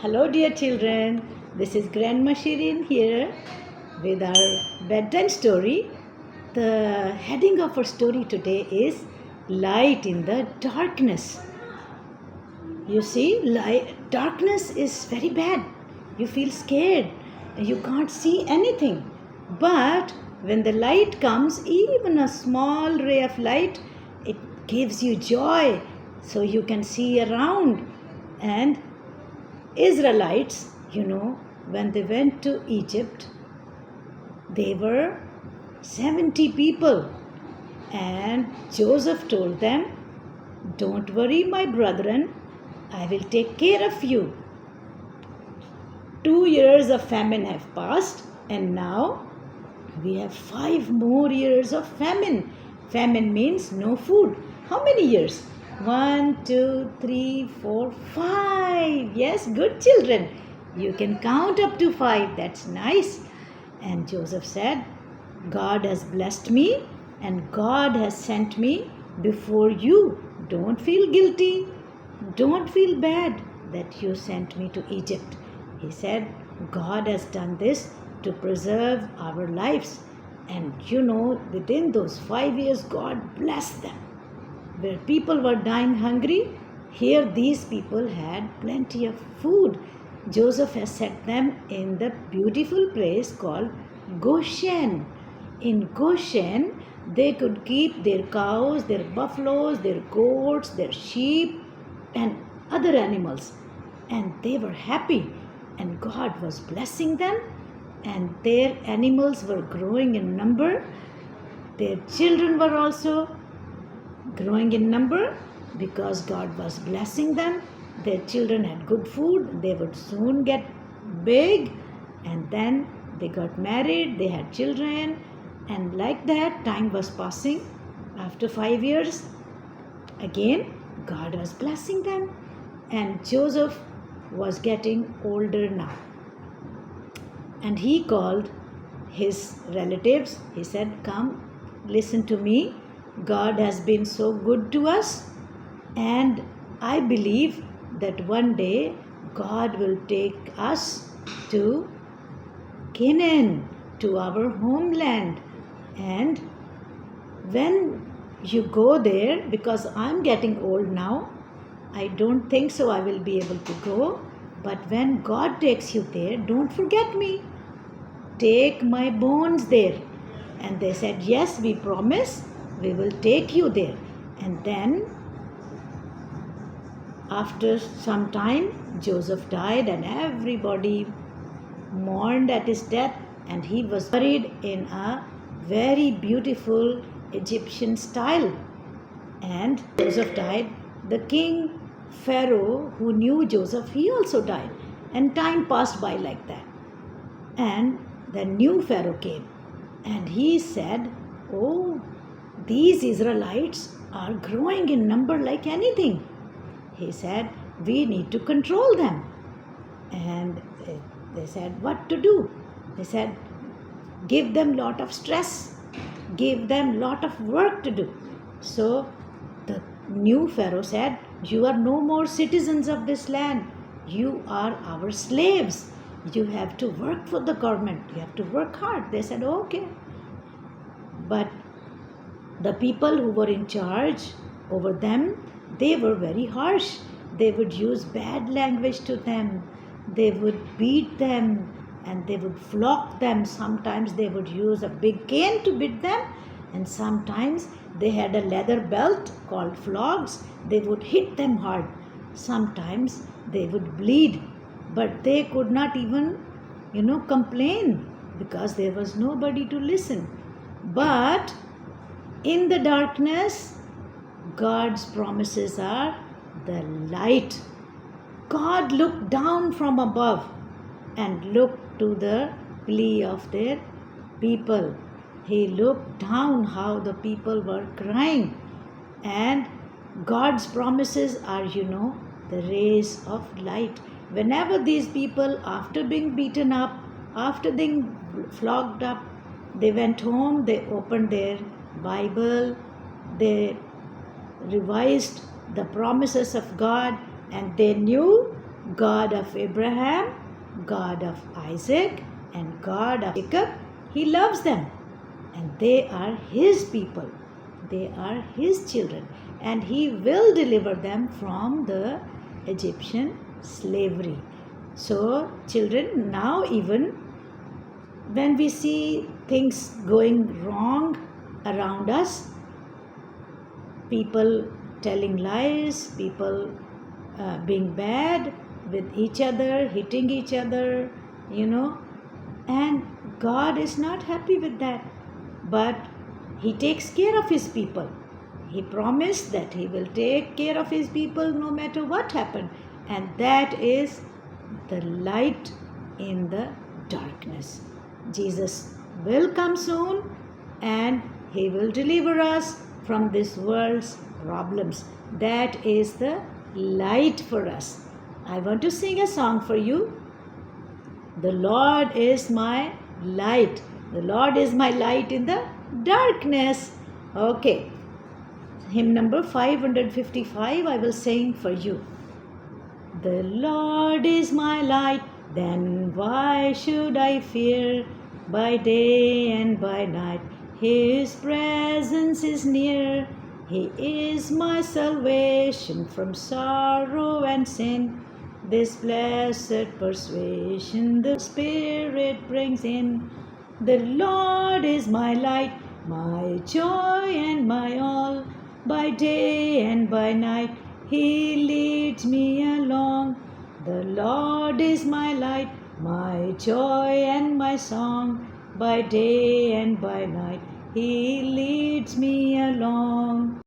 Hello, dear children. This is Grandma Shirin here with our bedtime story. The heading of our story today is Light in the Darkness. You see, darkness is very bad. You feel scared. You can't see anything. But when the light comes, even a small ray of light, it gives you joy so you can see around. And Israelites, when they went to Egypt, they were 70 people. And Joseph told them, "Don't worry, my brethren, I will take care of you." 2 years of famine have passed, and now we have 5 more years of famine. Famine means no food. How many years? 1, 2, 3, 4, 5. Yes, good children. You can count up to 5. That's nice. And Joseph said, God has blessed me and God has sent me before you. Don't feel guilty. Don't feel bad that you sent me to Egypt. He said, God has done this to preserve our lives. And within those 5 years, God blessed them. Where people were dying hungry, here these people had plenty of food. Joseph has set them in the beautiful place called Goshen. In Goshen, they could keep their cows, their buffaloes, their goats, their sheep, and other animals. And they were happy. And God was blessing them. And their animals were growing in number. Their children were also growing in number because God was blessing them. Their children had good food. They would soon get big. And then they got married. They had children. And like that, time was passing. After 5 years, again, God was blessing them. And Joseph was getting older now. And he called his relatives. He said, "Come, listen to me. God has been so good to us. And I believe that one day God will take us to Canaan, to our homeland. And when you go there, because I'm getting old now, I don't think so I will be able to go. But when God takes you there, don't forget me. Take my bones there." And they said, "Yes, we promise. We will take you there." And then, after some time, Joseph died and everybody mourned at his death. And he was buried in a very beautiful Egyptian style. And Joseph died. The king Pharaoh, who knew Joseph, he also died. And time passed by like that. And the new Pharaoh came. And he said, "Oh, these Israelites are growing in number like anything." He said, "We need to control them." And they said, "What to do?" They said, "Give them lot of stress. Give them lot of work to do." So the new Pharaoh said, "You are no more citizens of this land. You are our slaves. You have to work for the government. You have to work hard." They said, "Okay." But the people who were in charge over them, they were very harsh. They would use bad language to them. They would beat them and they would flog them. Sometimes they would use a big cane to beat them. And sometimes they had a leather belt called flogs. They would hit them hard. Sometimes they would bleed. But they could not even, complain because there was nobody to listen. But in the darkness, God's promises are the light. God looked down from above and looked to the plea of their people. He looked down how the people were crying. And God's promises are, the rays of light. Whenever these people, after being beaten up, after being flogged up, they went home, they opened their Bible, they revised the promises of God, and they knew God of Abraham, God of Isaac, and God of Jacob. He loves them, and they are His people. They are His children, and He will deliver them from the Egyptian slavery. So, children, now even when we see things going wrong around us, people telling lies, people being bad with each other, hitting each other, and God is not happy with that. But He takes care of His people. He promised that He will take care of His people no matter what happened. And that is the light in the darkness. Jesus will come soon, and He will deliver us from this world's problems. That is the light for us. I want to sing a song for you. The Lord is my light. The Lord is my light in the darkness. Okay. Hymn number 555 I will sing for you. The Lord is my light, then why should I fear? By day and by night His presence is near. He is my salvation from sorrow and sin. This blessed persuasion the Spirit brings in. The Lord is my light, my joy and my all. By day and by night He leads me along. The Lord is my light, my joy and my song. By day and by night He leads me along.